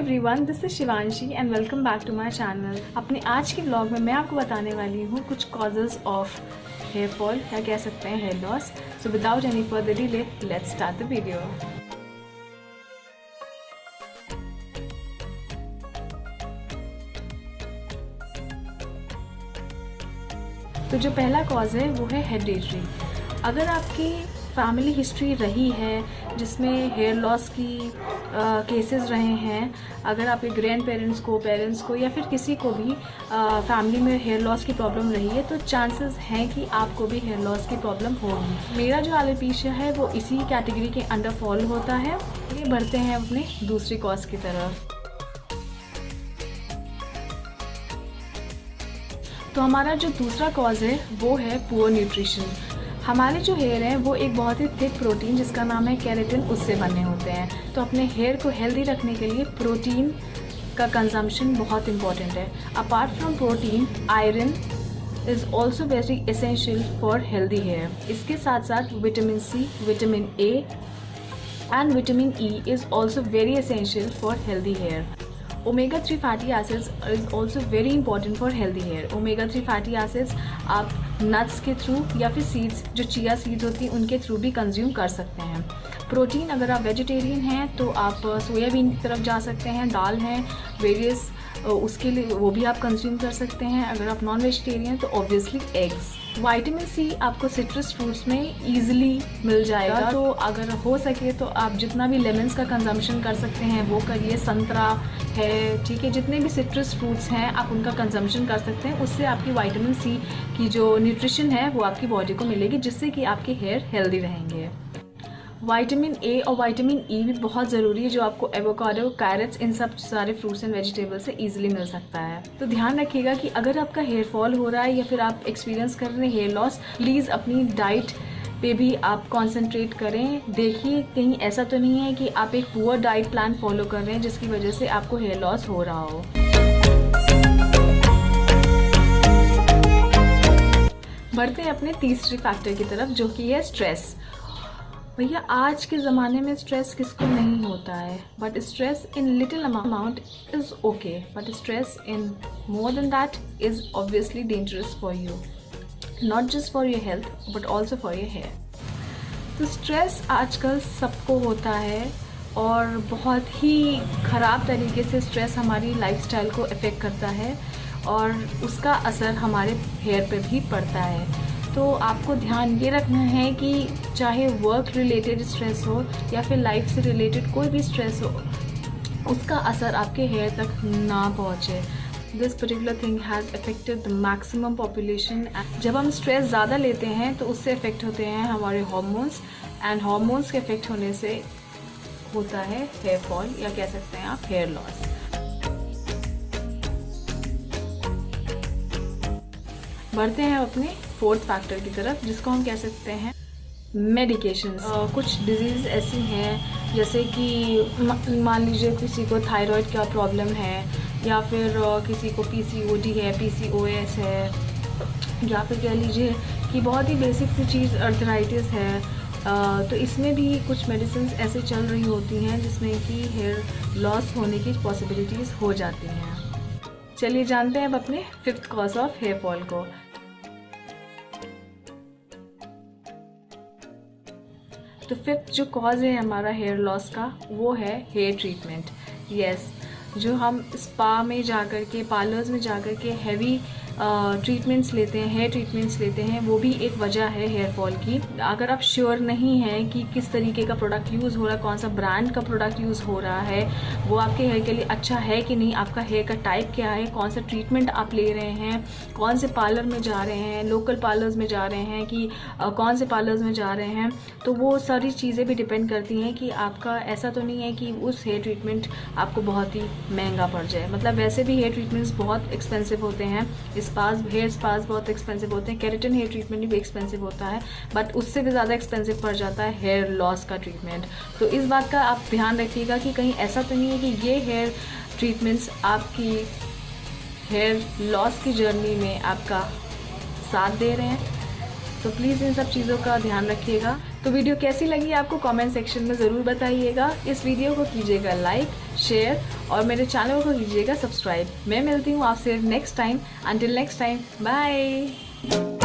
Everyone, this is Shivanshi and welcome back to my channel. अपने आज के व्लॉग में मैं आपको बताने वाली हूँ कुछ कॉजेज़ ऑफ हेयर फॉल या कह सकते हैं hair loss. So without any further delay let's start the video. तो जो पहला कॉज है वो है हेरिडिटरी। अगर आपकी फैमिली हिस्ट्री रही है जिसमें हेयर लॉस की केसेस रहे हैं, अगर आपके ग्रैंड पेरेंट्स को या फिर किसी को भी फैमिली में हेयर लॉस की प्रॉब्लम रही है, तो चांसेस हैं कि आपको भी हेयर लॉस की प्रॉब्लम होगी। मेरा जो एलोपेशिया है वो इसी कैटेगरी के अंडर फॉल होता है। ये बढ़ते हैं अपने दूसरी कॉज की तरफ। तो हमारा जो दूसरा कॉज है वो है पुअर न्यूट्रिशन। हमारे जो हेयर हैं वो एक बहुत ही थिक प्रोटीन जिसका नाम है केराटिन, उससे बने होते हैं। तो अपने हेयर को हेल्दी रखने के लिए प्रोटीन का कंजम्पशन बहुत इंपॉर्टेंट है। Apart from protein, iron is also very essential for healthy hair. इसके साथ साथ vitamin C, vitamin A and vitamin E is also very essential for healthy hair. Omega-3 fatty acids is also very important for healthy hair. Omega-3 fatty acids आप nuts के through या फिर seeds, जो chia seeds होती हैं, उनके through भी consume कर सकते हैं। प्रोटीन, अगर आप वेजिटेरियन हैं तो आप सोयाबीन की तरफ जा सकते हैं, दाल हैं वेरियस, उसके लिए वो भी आप कंज्यूम कर सकते हैं। अगर आप नॉन वेजिटेरियन तो ऑब्वियसली एग्स। विटामिन सी आपको सिट्रस फ्रूट्स में ईजिली मिल जाएगा, तो अगर हो सके तो आप जितना भी लेमन्स का कंजम्पशन कर सकते हैं वो करिए। संतरा है, ठीक है, जितने भी सिट्रस फ्रूट्स हैं आप उनका कंजम्पशन कर सकते हैं। उससे आपकी विटामिन सी की जो न्यूट्रिशन है वो आपकी बॉडी को मिलेगी, जिससे कि आपके हेयर हेल्दी रहेंगे। विटामिन ए और विटामिन ई भी बहुत ज़रूरी है, जो आपको एवोकाडो, कैरेट्स, इन सब सारे फ्रूट्स एंड वेजिटेबल्स से इजीली मिल सकता है। तो ध्यान रखिएगा कि अगर आपका हेयर फॉल हो रहा है या फिर आप एक्सपीरियंस कर रहे हैं हेयर लॉस, प्लीज़ अपनी डाइट पे भी आप कंसंट्रेट करें। देखिए कहीं ऐसा तो नहीं है कि आप एक पुअर डाइट प्लान फॉलो कर रहे हैं जिसकी वजह से आपको हेयर लॉस हो रहा हो। बढ़ते हैं अपने तीसरे फैक्टर की तरफ, जो कि है स्ट्रेस। भैया आज के ज़माने में स्ट्रेस किसको नहीं होता है, but stress in little amount is okay, but stress in more than that is obviously dangerous for you, not just for your health but also for your hair. तो स्ट्रेस आजकल सबको होता है और बहुत ही ख़राब तरीके से स्ट्रेस हमारी लाइफस्टाइल को अफेक्ट करता है और उसका असर हमारे हेयर पे भी पड़ता है। तो आपको ध्यान ये रखना है कि चाहे वर्क रिलेटेड स्ट्रेस हो या फिर लाइफ से रिलेटेड कोई भी स्ट्रेस हो, उसका असर आपके हेयर तक ना पहुँचे। This particular thing has affected the maximum population. जब हम स्ट्रेस ज़्यादा लेते हैं तो उससे अफेक्ट होते हैं हमारे हार्मोन्स, एंड हार्मोन्स के अफेक्ट होने से होता है हेयर फॉल या कह सकते हैं आप हेयर लॉस। बढ़ते हैं अपने फोर्थ फैक्टर की तरफ, जिसको हम कह सकते हैं मेडिकेशन। कुछ डिजीज़ ऐसी हैं जैसे कि मान लीजिए किसी को थायराइड का प्रॉब्लम है, या फिर किसी को पीसीओडी है, पीसीओएस है, या फिर कह लीजिए कि बहुत ही बेसिक सी चीज़ अर्थराइटिस है। तो इसमें भी कुछ मेडिसिन ऐसे चल रही होती हैं जिसमें कि हेयर लॉस होने की पॉसिबिलिटीज़ हो जाती हैं। चलिए जानते हैं अब अपने fifth cause of hair fall को। तो फिफ्थ जो कॉज है हमारा हेयर लॉस का वो है हेयर ट्रीटमेंट। यस, जो हम स्पा में जाकर के, पार्लर्स में जाकर के हैवी ट्रीटमेंट्स लेते हैं, हेयर ट्रीटमेंट्स लेते हैं, वो भी एक वजह है हेयर फॉल की। अगर आप श्योर नहीं हैं कि किस तरीके का प्रोडक्ट यूज़ हो रहा है, कौन सा ब्रांड का प्रोडक्ट यूज़ हो रहा है, वो आपके हेयर के लिए अच्छा है कि नहीं, आपका हेयर का टाइप क्या है, कौन सा ट्रीटमेंट आप ले रहे हैं, कौन से पार्लर में जा रहे हैं, लोकल पार्लर्स में जा रहे हैं कि कौन से पार्लर्स में जा रहे हैं, तो वो सारी चीज़ें भी डिपेंड करती हैं कि आपका ऐसा तो नहीं है कि उस हेयर ट्रीटमेंट आपको बहुत ही महंगा पड़ जाए। मतलब वैसे भी हेयर ट्रीटमेंट्स बहुत एक्सपेंसिव होते हैं, हेयर स्पास बहुत एक्सपेंसिव होते हैं, केराटिन हेयर ट्रीटमेंट भी एक्सपेंसिव होता है, बट उससे भी ज़्यादा एक्सपेंसिव पड़ जाता है हेयर लॉस का ट्रीटमेंट। तो इस बात का आप ध्यान रखिएगा कि कहीं ऐसा तो नहीं है कि ये हेयर ट्रीटमेंट्स आपकी हेयर लॉस की जर्नी में आपका साथ दे रहे हैं। तो प्लीज़ इन सब चीज़ों का ध्यान रखिएगा। तो वीडियो कैसी लगी आपको कमेंट सेक्शन में ज़रूर बताइएगा। इस वीडियो को कीजिएगा लाइक, शेयर और मेरे चैनल को कीजिएगा सब्सक्राइब। मैं मिलती हूँ आपसे next time. Until next time, bye.